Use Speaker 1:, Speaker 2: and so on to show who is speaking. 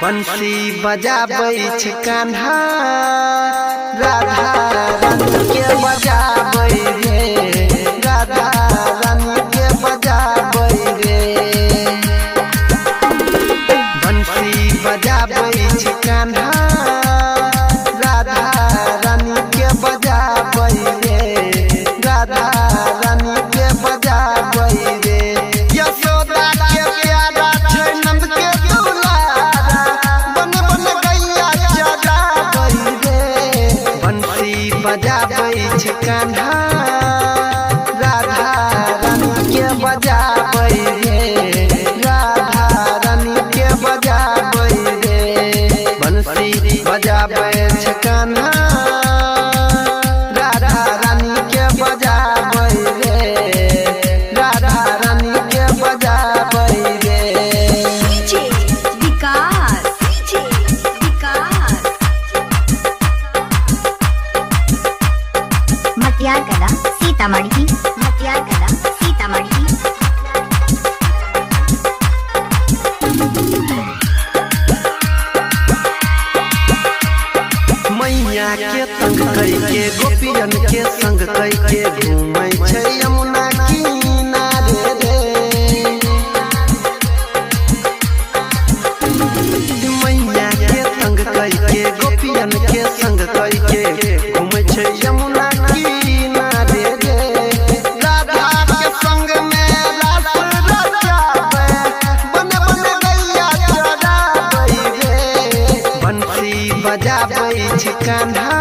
Speaker 1: बंसी बजाबै छै कान्हा राधा रानी के बजाबै रे राधा रानी के बजाबै रे बंसी बजाबै छै कान्हा राधा रानी के बजाबै रे राधा रानी के बजाबै रे यशोदा के प्यारा छै नंद के दुलारा बन बन गैया जगाबै रे बंसी बजाबै छै कान्हा राधा रानी के बजाबै रे राधा रानी के बजाबै रे बंसी बजाबै छै कान्हा राधा रानी के बजाबै रे राधा रानी के बजाबै रे
Speaker 2: डीजे विकास मटियार कला सीतामढ़ी
Speaker 1: मैया के तंग कई के गोपियन के संग कई के घूमै छै यमुना किनारे रे मैया के तंग कई के गोपियन के संग कई के घूमै छै यमुना किनारे रे राधा के संग में रास रचाबै बन बन गैया चराबै रे बंसी बजाबै छै कान्हा